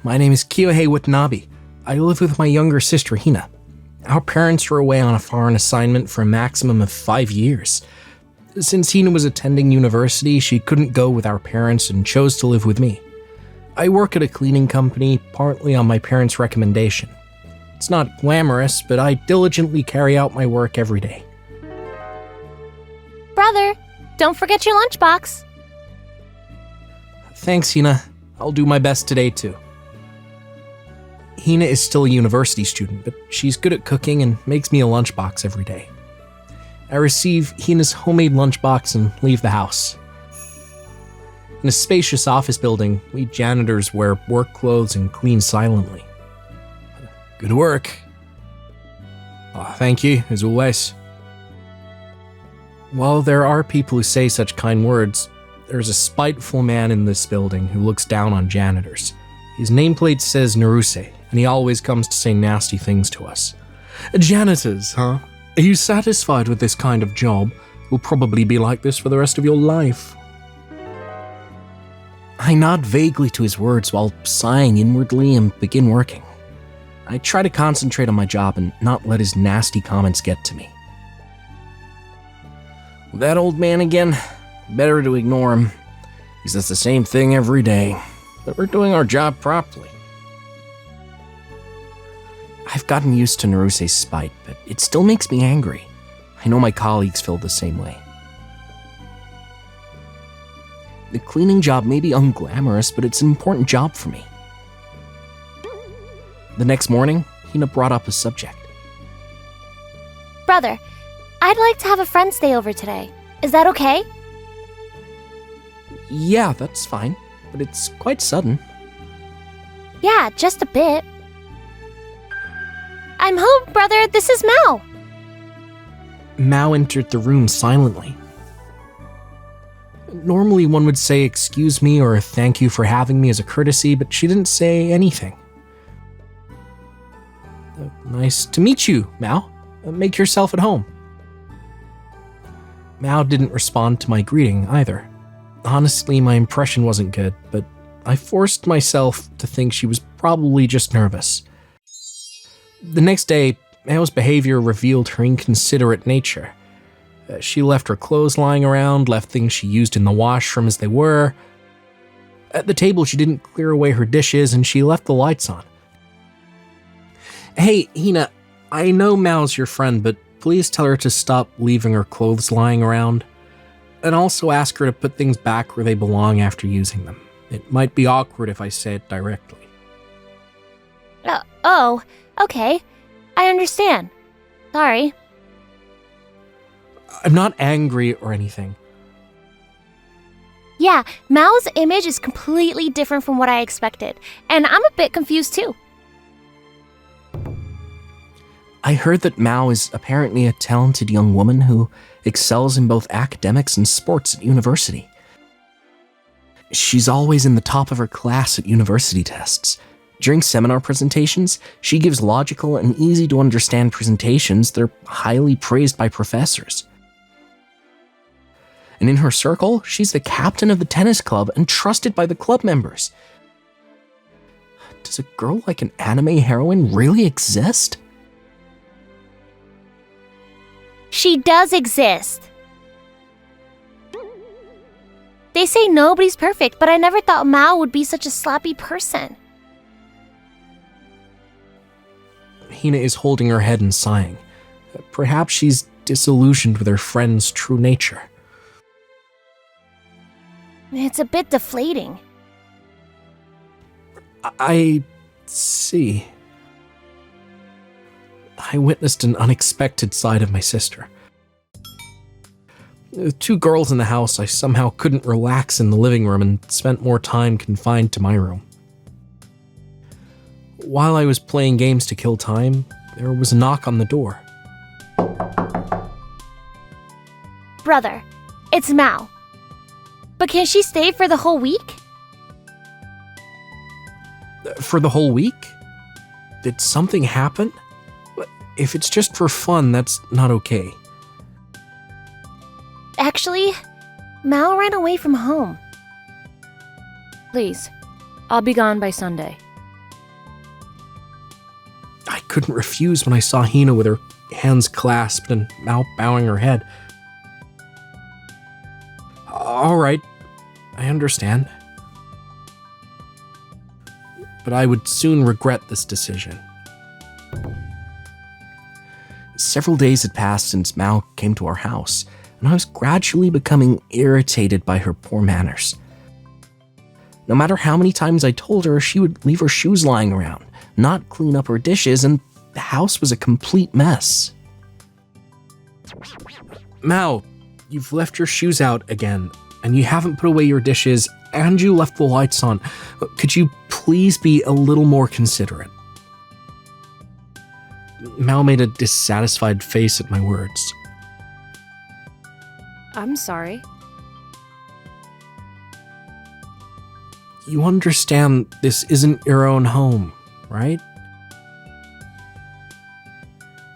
My name is Kyohei Watanabe. I live with my younger sister, Hina. Our parents were away on a foreign assignment for a maximum of 5 years. Since Hina was attending university, she couldn't go with our parents and chose to live with me. I work at a cleaning company, partly on my parents' recommendation. It's not glamorous, but I diligently carry out my work every day. Brother, don't forget your lunchbox. Thanks, Hina. I'll do my best today, too. Hina is still a university student, but she's good at cooking and makes me a lunchbox every day. I receive Hina's homemade lunchbox and leave the house. In a spacious office building, we janitors wear work clothes and clean silently. Good work. Oh, thank you, as always. While there are people who say such kind words, there's a spiteful man in this building who looks down on janitors. His nameplate says Naruse, and he always comes to say nasty things to us. Janitors, huh? Are you satisfied with this kind of job? You'll probably be like this for the rest of your life. I nod vaguely to his words while sighing inwardly and begin working. I try to concentrate on my job and not let his nasty comments get to me. That old man again? Better to ignore him. He says the same thing every day, but we're doing our job properly. I've gotten used to Naruse's spite, but it still makes me angry. I know my colleagues feel the same way. The cleaning job may be unglamorous, but it's an important job for me. The next morning, Hina brought up a subject. Brother, I'd like to have a friend stay over today. Is that okay? Yeah, that's fine, but it's quite sudden. Yeah, just a bit. I'm home, brother. This is Mao. Mao entered the room silently. Normally one would say excuse me or thank you for having me as a courtesy, but she didn't say anything. Nice to meet you, Mao. Make yourself at home. Mao didn't respond to my greeting either. Honestly, my impression wasn't good, but I forced myself to think she was probably just nervous. The next day, Mao's behavior revealed her inconsiderate nature. She left her clothes lying around, left things she used in the washroom as they were. At the table, she didn't clear away her dishes, and she left the lights on. Hey, Hina, I know Mao's your friend, but please tell her to stop leaving her clothes lying around. And also ask her to put things back where they belong after using them. It might be awkward if I say it directly. Oh, okay. I understand. Sorry. I'm not angry or anything. Yeah, Mao's image is completely different from what I expected, and I'm a bit confused too. I heard that Mao is apparently a talented young woman who excels in both academics and sports at university. She's always in the top of her class at university tests. During seminar presentations, she gives logical and easy-to-understand presentations that are highly praised by professors. And in her circle, she's the captain of the tennis club and trusted by the club members. Does a girl like an anime heroine really exist? She does exist. They say nobody's perfect, but I never thought Mao would be such a sloppy person. Hina is holding her head and sighing. Perhaps she's disillusioned with her friend's true nature. It's a bit deflating. I see. I witnessed an unexpected side of my sister. With 2 girls in the house, I somehow couldn't relax in the living room and spent more time confined to my room. While I was playing games to kill time, there was a knock on the door. Brother, it's Mao. But can she stay for the whole week? For the whole week? Did something happen? If it's just for fun, that's not okay. Actually, Mao ran away from home. Please, I'll be gone by Sunday. couldn't refuse when I saw Hina with her hands clasped and Mao bowing her head. All right, I understand. But I would soon regret this decision. Several days had passed since Mao came to our house, and I was gradually becoming irritated by her poor manners. No matter how many times I told her, she would leave her shoes lying around, not clean up her dishes, and the house was a complete mess. Mao, you've left your shoes out again, and you haven't put away your dishes, and you left the lights on. Could you please be a little more considerate? Mao made a dissatisfied face at my words. I'm sorry. You understand this isn't your own home, right?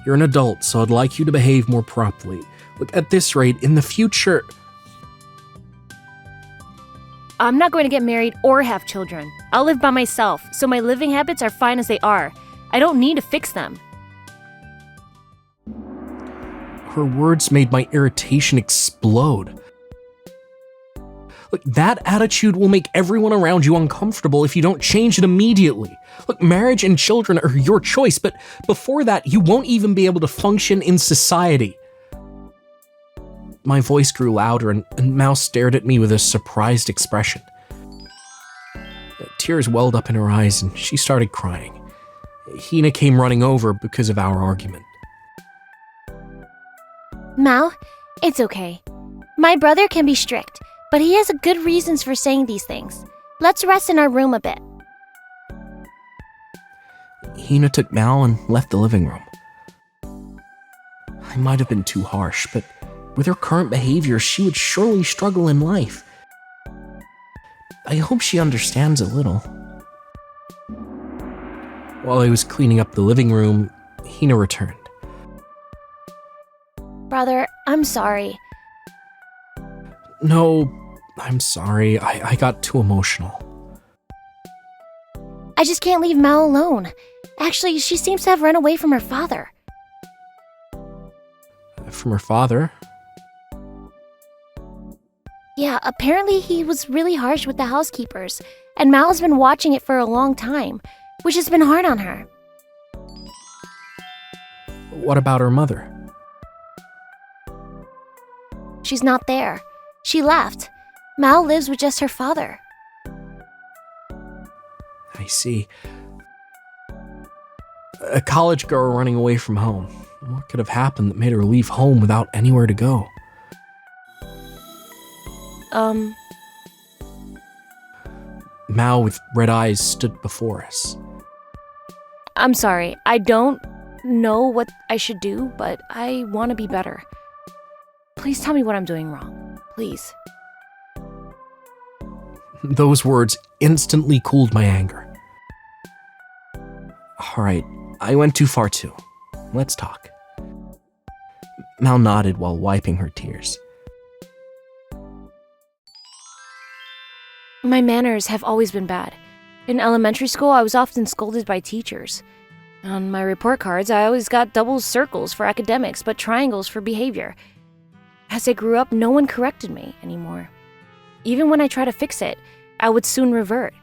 You're an adult, so I'd like you to behave more properly. Look, at this rate, in the future... I'm not going to get married or have children. I'll live by myself, so my living habits are fine as they are. I don't need to fix them. Her words made my irritation explode. Look, that attitude will make everyone around you uncomfortable if you don't change it immediately. Look, marriage and children are your choice, but before that, you won't even be able to function in society. My voice grew louder, and Mao stared at me with a surprised expression. Tears welled up in her eyes, and she started crying. Hina came running over because of our argument. Mao, it's okay. My brother can be strict, but he has good reasons for saying these things. Let's rest in our room a bit. Hina took Mao and left the living room. I might have been too harsh, but with her current behavior, she would surely struggle in life. I hope she understands a little. While I was cleaning up the living room, Hina returned. Brother, I'm sorry. No, I'm sorry. I got too emotional. I just can't leave Mao alone. Actually, she seems to have run away from her father. From her father? Yeah, apparently he was really harsh with the housekeepers, and Mao's been watching it for a long time, which has been hard on her. What about her mother? She's not there. She left. Mao lives with just her father. I see. A college girl running away from home. What could have happened that made her leave home without anywhere to go? Mao, with red eyes, stood before us. I'm sorry. I don't know what I should do, but I want to be better. Please tell me what I'm doing wrong. Please. Those words instantly cooled my anger. All right, I went too far too. Let's talk. Mao nodded while wiping her tears. My manners have always been bad. In elementary school, I was often scolded by teachers. On my report cards, I always got double circles for academics, but triangles for behavior. As I grew up, no one corrected me anymore. Even when I try to fix it, I would soon revert.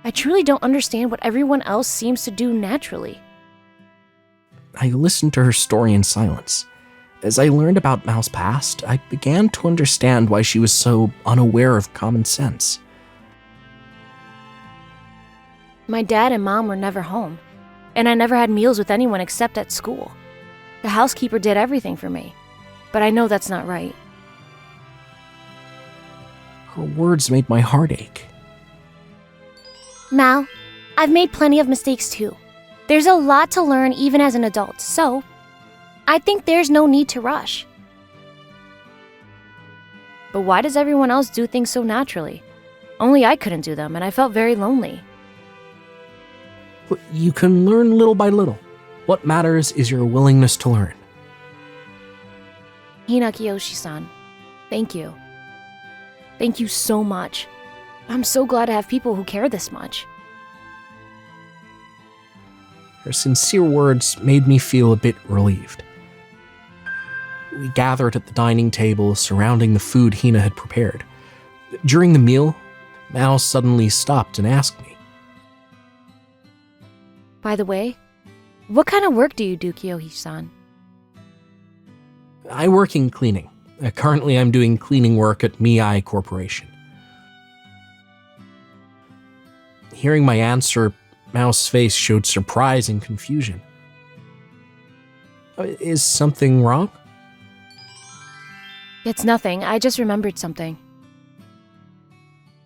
I truly don't understand what everyone else seems to do naturally. I listened to her story in silence. As I learned about Mao's past, I began to understand why she was so unaware of common sense. My dad and mom were never home, and I never had meals with anyone except at school. The housekeeper did everything for me, but I know that's not right. Her words made my heart ache. Mao, I've made plenty of mistakes too. There's a lot to learn even as an adult, so I think there's no need to rush. But why does everyone else do things so naturally? Only I couldn't do them, and I felt very lonely. You can learn little by little. What matters is your willingness to learn. Hina Kiyoshi-san, thank you. Thank you so much. I'm so glad to have people who care this much. Her sincere words made me feel a bit relieved. We gathered at the dining table surrounding the food Hina had prepared. During the meal, Mao suddenly stopped and asked me, By the way, what kind of work do you do, Kyohi-san? I work in cleaning. Currently, I'm doing cleaning work at Mii Corporation. Hearing my answer, Mao's face showed surprise and confusion. Is something wrong? It's nothing. I just remembered something.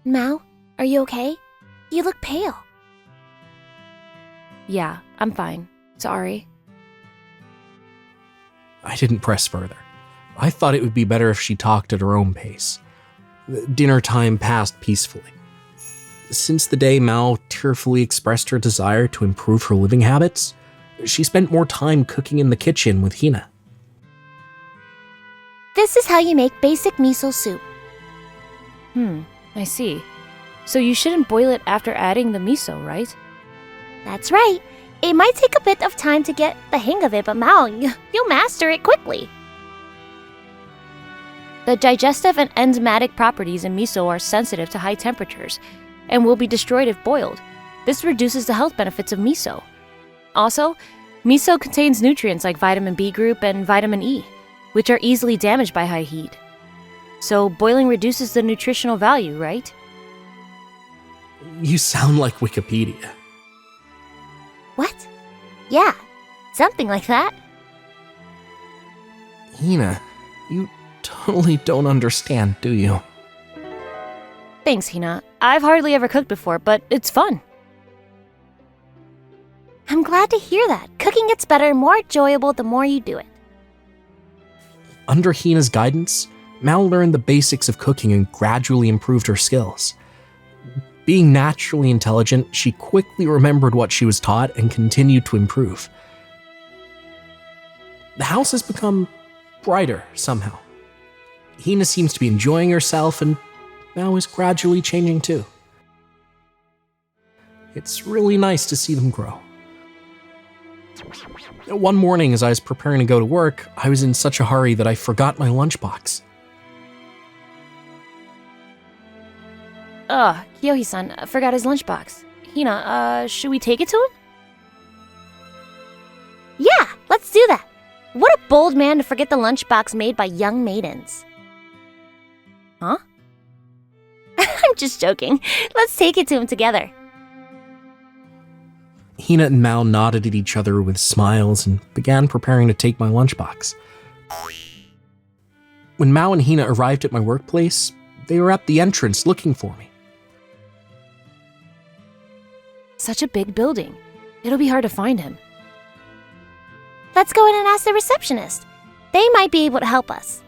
Mao, are you okay? You look pale. Yeah, I'm fine. Sorry. I didn't press further. I thought it would be better if she talked at her own pace. Dinner time passed peacefully. Since the day Mao tearfully expressed her desire to improve her living habits, she spent more time cooking in the kitchen with Hina. This is how you make basic miso soup. I see. So you shouldn't boil it after adding the miso, right? That's right. It might take a bit of time to get the hang of it, but Mao, you'll master it quickly. The digestive and enzymatic properties in miso are sensitive to high temperatures and will be destroyed if boiled. This reduces the health benefits of miso. Also, miso contains nutrients like vitamin B group and vitamin E, which are easily damaged by high heat. So boiling reduces the nutritional value, right? You sound like Wikipedia. What? Yeah, something like that. Hina, you totally don't understand, do you? Thanks, Hina. I've hardly ever cooked before, but it's fun. I'm glad to hear that. Cooking gets better and more enjoyable the more you do it. Under Hina's guidance, Mao learned the basics of cooking and gradually improved her skills. Being naturally intelligent, she quickly remembered what she was taught and continued to improve. The house has become brighter somehow. Hina seems to be enjoying herself, and Mao is gradually changing too. It's really nice to see them grow. One morning, as I was preparing to go to work, I was in such a hurry that I forgot my lunchbox. Kyohi-san forgot his lunchbox. Hina, should we take it to him? Yeah, let's do that. What a bold man to forget the lunchbox made by young maidens. Huh? I'm just joking. Let's take it to him together. Hina and Mao nodded at each other with smiles and began preparing to take my lunchbox. When Mao and Hina arrived at my workplace, they were at the entrance looking for me. Such a big building. It'll be hard to find him. Let's go in and ask the receptionist. They might be able to help us.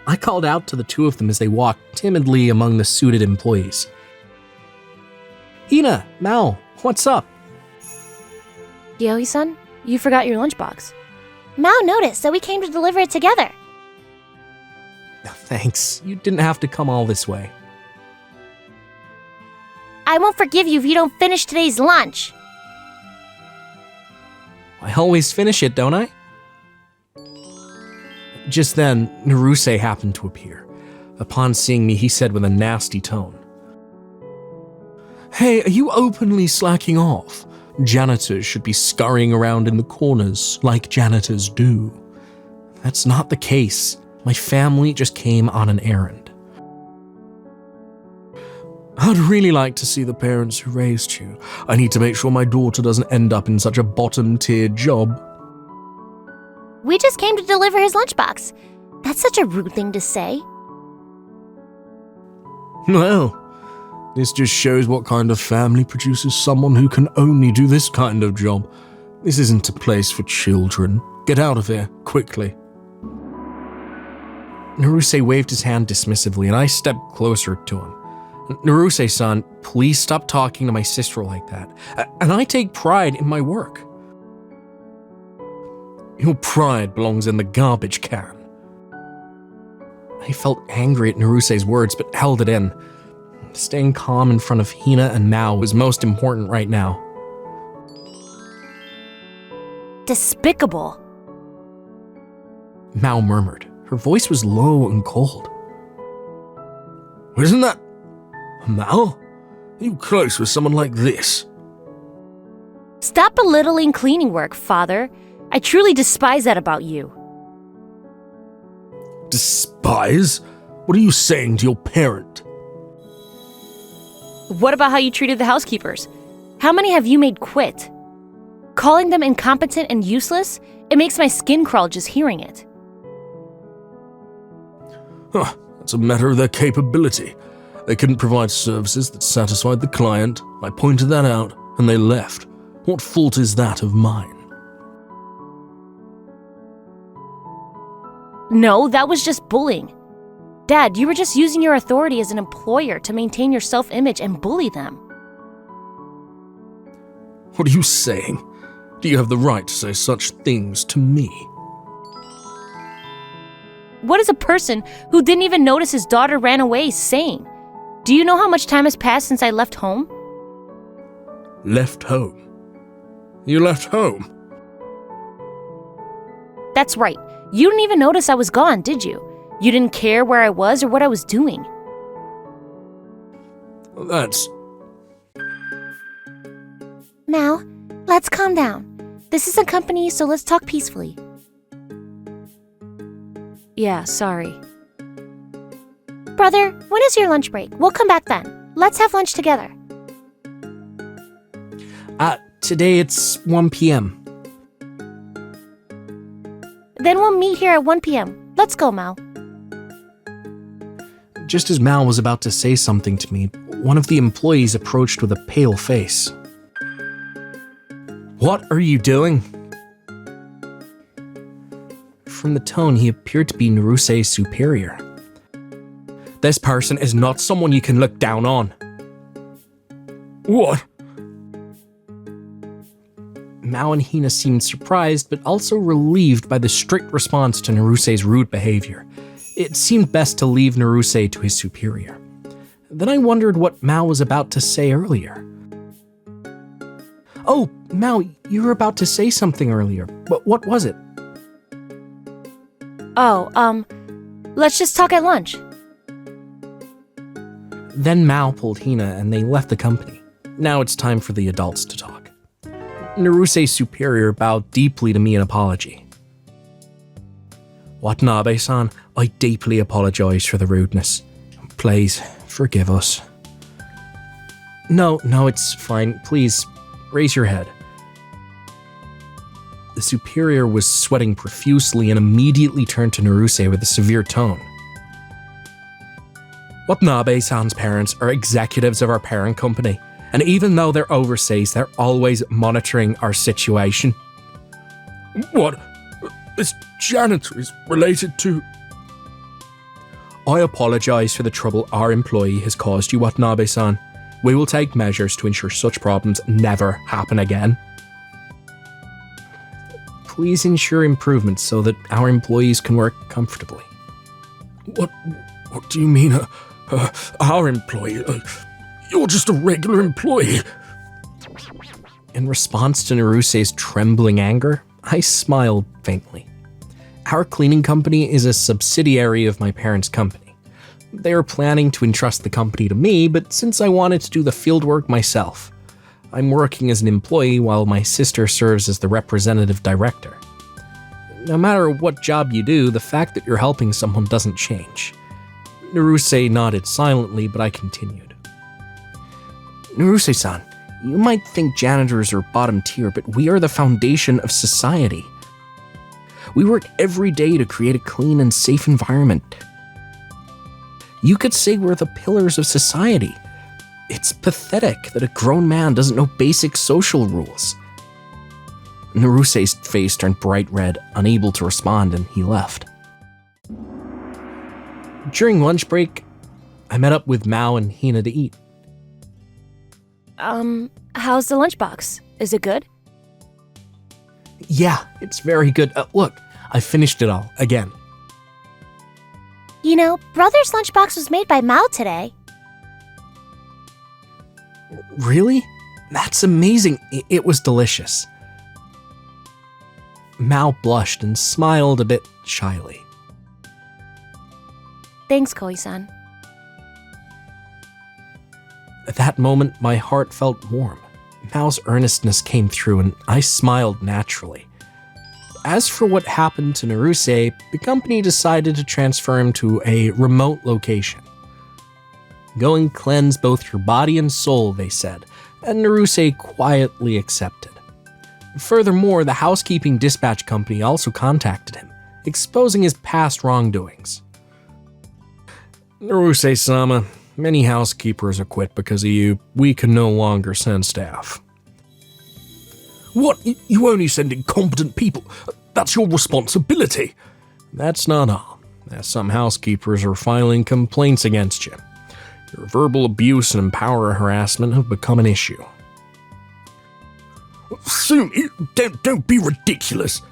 I called out to the two of them as they walked timidly among the suited employees. Hina, Mao, what's up? Kyohi-san, you forgot your lunchbox. Mao noticed, so we came to deliver it together. Thanks, you didn't have to come all this way. I won't forgive you if you don't finish today's lunch. I always finish it, don't I? Just then, Naruse happened to appear. Upon seeing me, he said with a nasty tone, "Hey, are you openly slacking off? Janitors should be scurrying around in the corners like janitors do. That's not the case. My family just came on an errand. I'd really like to see the parents who raised you. I need to make sure my daughter doesn't end up in such a bottom-tier job." We just came to deliver his lunchbox. That's such a rude thing to say. Well, this just shows what kind of family produces someone who can only do this kind of job. This isn't a place for children. Get out of here, quickly. Naruse waved his hand dismissively, and I stepped closer to him. Naruse-san, please stop talking to my sister like that. And I take pride in my work. Your pride belongs in the garbage can. I felt angry at Naruse's words, but held it in. Staying calm in front of Hina and Mao was most important right now. Despicable. Mao murmured. Her voice was low and cold. Isn't that... Mao? Are you close with someone like this? Stop belittling cleaning work, Father. I truly despise that about you. Despise? What are you saying to your parent? What about how you treated the housekeepers? How many have you made quit? Calling them incompetent and useless? It makes my skin crawl just hearing it. It's a matter of their capability. They couldn't provide services that satisfied the client. I pointed that out, and they left. What fault is that of mine? No, that was just bullying. Dad, you were just using your authority as an employer to maintain your self-image and bully them. What are you saying? Do you have the right to say such things to me? What is a person who didn't even notice his daughter ran away saying? Do you know how much time has passed since I left home? Left home? You left home? That's right. You didn't even notice I was gone, did you? You didn't care where I was or what I was doing. That's... Mao, let's calm down. This is a company, so let's talk peacefully. Yeah, sorry. Brother, when is your lunch break? We'll come back then. Let's have lunch together. Today it's 1 p.m. Then we'll meet here at 1 p.m. Let's go, Mao. Just as Mao was about to say something to me, one of the employees approached with a pale face. What are you doing? From the tone, he appeared to be Narusei's superior. This person is not someone you can look down on. What? Mao and Hina seemed surprised, but also relieved by the strict response to Narusei's rude behavior. It seemed best to leave Narusei to his superior. Then I wondered what Mao was about to say earlier. Oh, Mao, you were about to say something earlier, but what was it? Let's just talk at lunch. Then Mao pulled Hina and they left the company. Now it's time for the adults to talk. Narusei's superior bowed deeply to me in apology. Watanabe-san, I deeply apologize for the rudeness. Please, forgive us. No, it's fine. Please, raise your head. The superior was sweating profusely and immediately turned to Narusei with a severe tone. Watanabe-san's parents are executives of our parent company, and even though they're overseas, they're always monitoring our situation. What? This janitor is related to... I apologize for the trouble our employee has caused you, Watanabe-san. We will take measures to ensure such problems never happen again. Please ensure improvements so that our employees can work comfortably. What do you mean, our employee? You're just a regular employee. In response to Narusei's trembling anger, I smiled faintly. Our cleaning company is a subsidiary of my parents' company. They are planning to entrust the company to me, but since I wanted to do the fieldwork myself, I'm working as an employee while my sister serves as the representative director. No matter what job you do, the fact that you're helping someone doesn't change. Narusei nodded silently, but I continued. Narusei-san, you might think janitors are bottom tier, but we are the foundation of society. We work every day to create a clean and safe environment. You could say we're the pillars of society. It's pathetic that a grown man doesn't know basic social rules. Narusei's face turned bright red, unable to respond, and he left. During lunch break, I met up with Mao and Hina to eat. How's the lunchbox? Is it good? Yeah, it's very good. Look, I finished it all, again. You know, Brother's lunchbox was made by Mao today. Really? That's amazing. It was delicious. Mao blushed and smiled a bit shyly. Thanks, Koi-san. At that moment, my heart felt warm. Mao's earnestness came through and I smiled naturally. As for what happened to Naruse, the company decided to transfer him to a remote location. Go and cleanse both your body and soul, they said, and Naruse quietly accepted. Furthermore, the housekeeping dispatch company also contacted him, exposing his past wrongdoings. Naruse-sama, many housekeepers have quit because of you. We can no longer send staff. What? You only send incompetent people? That's your responsibility. That's not all, as some housekeepers are filing complaints against you. Your verbal abuse and power harassment have become an issue. Sumi, don't be ridiculous.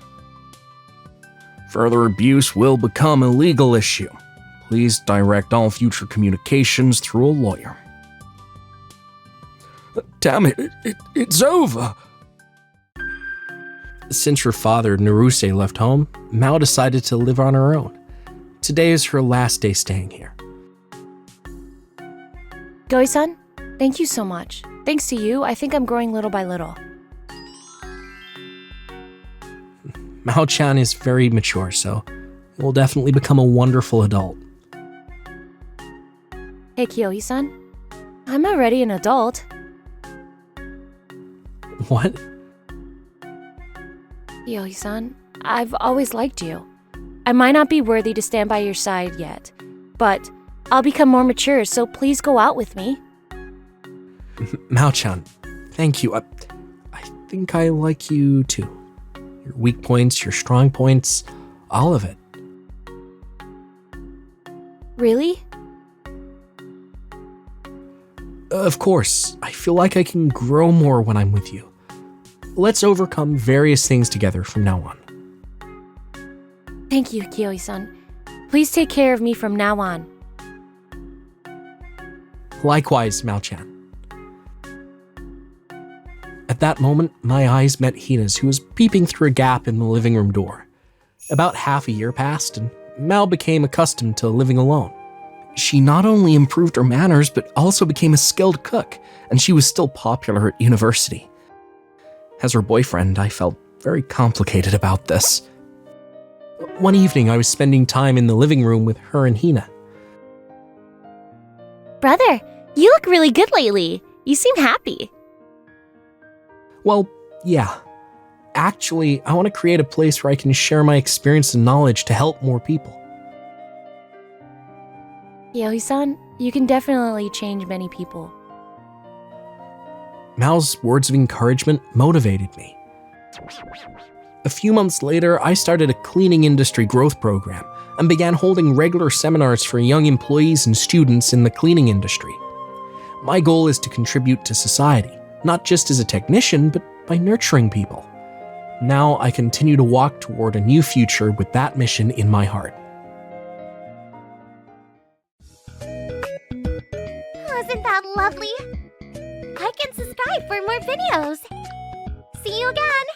Further abuse will become a legal issue. Please direct all future communications through a lawyer. Damn it, it's over. Since her father, Naruse, left home, Mao decided to live on her own. Today is her last day staying here. Koi-san, thank you so much. Thanks to you, I think I'm growing little by little. Mao-chan is very mature, so will definitely become a wonderful adult. Hey, Kyohi-san. I'm already an adult. What? Kyohi-san, I've always liked you. I might not be worthy to stand by your side yet, but I'll become more mature, so please go out with me. Mao-chan, thank you. I think I like you too. Your weak points, your strong points, all of it. Really? Of course, I feel like I can grow more when I'm with you. Let's overcome various things together from now on. Thank you, Kyohi-san. Please take care of me from now on. Likewise, Mao-chan. At that moment, my eyes met Hina's, who was peeping through a gap in the living room door. About half a year passed, and Mao became accustomed to living alone. She not only improved her manners, but also became a skilled cook, and she was still popular at university. As her boyfriend, I felt very complicated about this. One evening, I was spending time in the living room with her and Hina. Brother, you look really good lately. You seem happy. Well, yeah. Actually, I want to create a place where I can share my experience and knowledge to help more people. Kyohi-san, you can definitely change many people. Mao's words of encouragement motivated me. A few months later, I started a cleaning industry growth program and began holding regular seminars for young employees and students in the cleaning industry. My goal is to contribute to society, not just as a technician, but by nurturing people. Now I continue to walk toward a new future with that mission in my heart. Wasn't that lovely? I can subscribe for more videos. See you again.